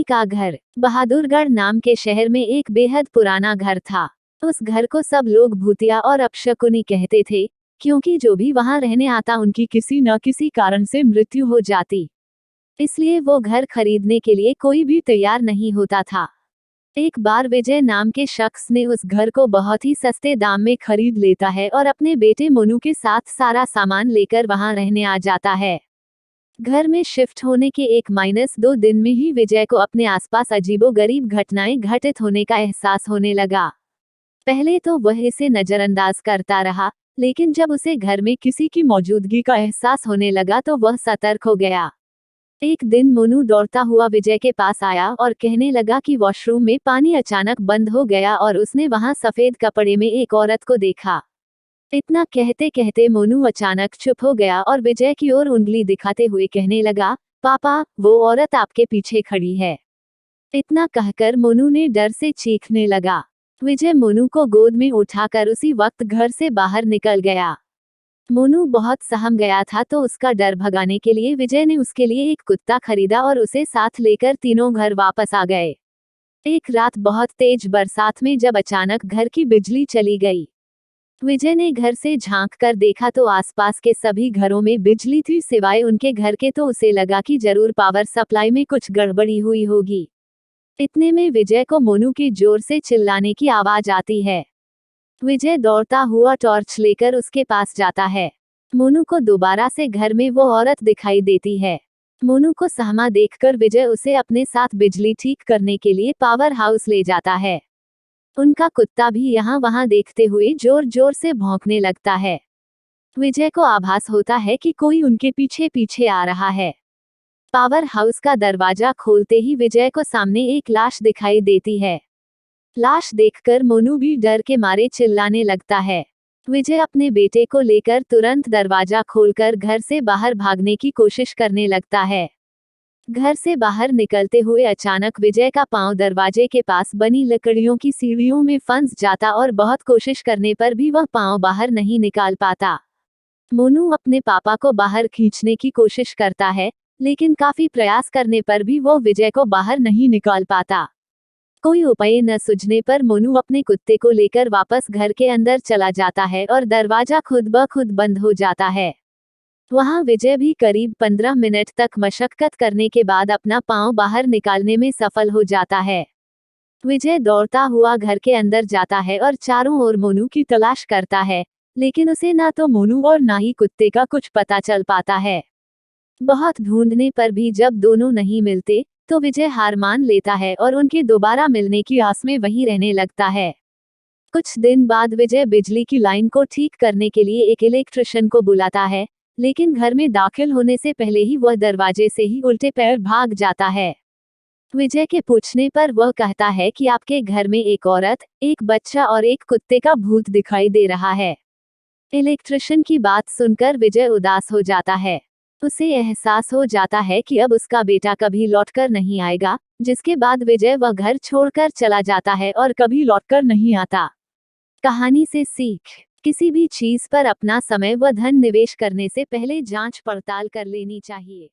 उन्हीं का घर। बहादुरगढ़ नाम के शहर में एक बेहद पुराना घर था। उस घर को सब लोग भूतिया और अपशकुनी कहते थे, क्योंकि जो भी वहां रहने आता उनकी किसी न किसी कारण से मृत्यु हो जाती। इसलिए वो घर खरीदने के लिए कोई भी तैयार नहीं होता था। एक बार विजय नाम के शख्स ने उस घर को बहुत ही सस्ते दाम में खरीद लेता है और अपने बेटे मोनू के साथ सारा सामान लेकर वहां रहने आ जाता है। घर में शिफ्ट होने के 1-2 दिन में ही विजय को अपने आसपास अजीबोगरीब घटनाएं घटित होने का एहसास होने लगा। पहले तो वह इसे नजरअंदाज करता रहा, लेकिन जब उसे घर में किसी की मौजूदगी का एहसास होने लगा तो वह सतर्क हो गया। एक दिन मोनू दौड़ता हुआ विजय के पास आया और कहने लगा कि वॉशरूम में पानी अचानक बंद हो गया और उसने वहां सफेद कपड़े में एक औरत को देखा। इतना कहते कहते मोनू अचानक चुप हो गया और विजय की ओर उंगली दिखाते हुए कहने लगा, पापा, वो औरत आपके पीछे खड़ी है। इतना कहकर मोनू ने डर से चीखने लगा। विजय मोनू को गोद में उठाकर उसी वक्त घर से बाहर निकल गया। मोनू बहुत सहम गया था, तो उसका डर भगाने के लिए विजय ने उसके लिए एक कुत्ता खरीदा और उसे साथ लेकर तीनों घर वापस आ गए। एक रात बहुत तेज बरसात में जब अचानक घर की बिजली चली गई, विजय ने घर से झांक कर देखा तो आसपास के सभी घरों में बिजली थी सिवाय उनके घर के। तो उसे लगा कि जरूर पावर सप्लाई में कुछ गड़बड़ी हुई होगी। इतने में विजय को मोनू की जोर से चिल्लाने की आवाज आती है। विजय दौड़ता हुआ टॉर्च लेकर उसके पास जाता है। मोनू को दोबारा से घर में वो औरत दिखाई देती है। मोनू को सहमा देखकर विजय उसे अपने साथ बिजली ठीक करने के लिए पावर हाउस ले जाता है। उनका कुत्ता भी यहाँ वहाँ देखते हुए जोर जोर से भौंकने लगता है। विजय को आभास होता है कि कोई उनके पीछे पीछे आ रहा है। पावर हाउस का दरवाजा खोलते ही विजय को सामने एक लाश दिखाई देती है। लाश देखकर मोनू भी डर के मारे चिल्लाने लगता है। विजय अपने बेटे को लेकर तुरंत दरवाजा खोलकर घर से बाहर भागने की कोशिश करने लगता है। घर से बाहर निकलते हुए अचानक विजय का पांव दरवाजे के पास बनी लकड़ियों की सीढ़ियों में फंस जाता और बहुत कोशिश करने पर भी वह पांव बाहर नहीं निकाल पाता। मोनू अपने पापा को बाहर खींचने की कोशिश करता है, लेकिन काफी प्रयास करने पर भी वो विजय को बाहर नहीं निकाल पाता। कोई उपाय न सूझने पर मोनू अपने कुत्ते को लेकर वापस घर के अंदर चला जाता है और दरवाजा खुद ब खुद बंद हो जाता है। वहां विजय भी करीब 15 मिनट तक मशक्कत करने के बाद अपना पांव बाहर निकालने में सफल हो जाता है। विजय दौड़ता हुआ घर के अंदर जाता है और चारों ओर मोनू की तलाश करता है, लेकिन उसे ना तो मोनू और ना ही कुत्ते का कुछ पता चल पाता है। बहुत ढूंढने पर भी जब दोनों नहीं मिलते तो विजय हार मान लेता है और उनके दोबारा मिलने की आस में वहीं रहने लगता है। कुछ दिन बाद विजय बिजली की लाइन को ठीक करने के लिए एक इलेक्ट्रिशियन को बुलाता है, लेकिन घर में दाखिल होने से पहले ही वह दरवाजे से ही उल्टे पैर भाग जाता है। विजय के पूछने पर वह कहता है कि आपके घर में एक औरत, एक बच्चा और एक कुत्ते का भूत दिखाई दे रहा है। इलेक्ट्रिशियन की बात सुनकर विजय उदास हो जाता है। उसे एहसास हो जाता है कि अब उसका बेटा कभी लौटकर नहीं आएगा, जिसके बाद विजय वह घर छोड़कर चला जाता है और कभी लौटकर नहीं आता। कहानी से सीख: किसी भी चीज पर अपना समय व धन निवेश करने से पहले जांच पड़ताल कर लेनी चाहिए।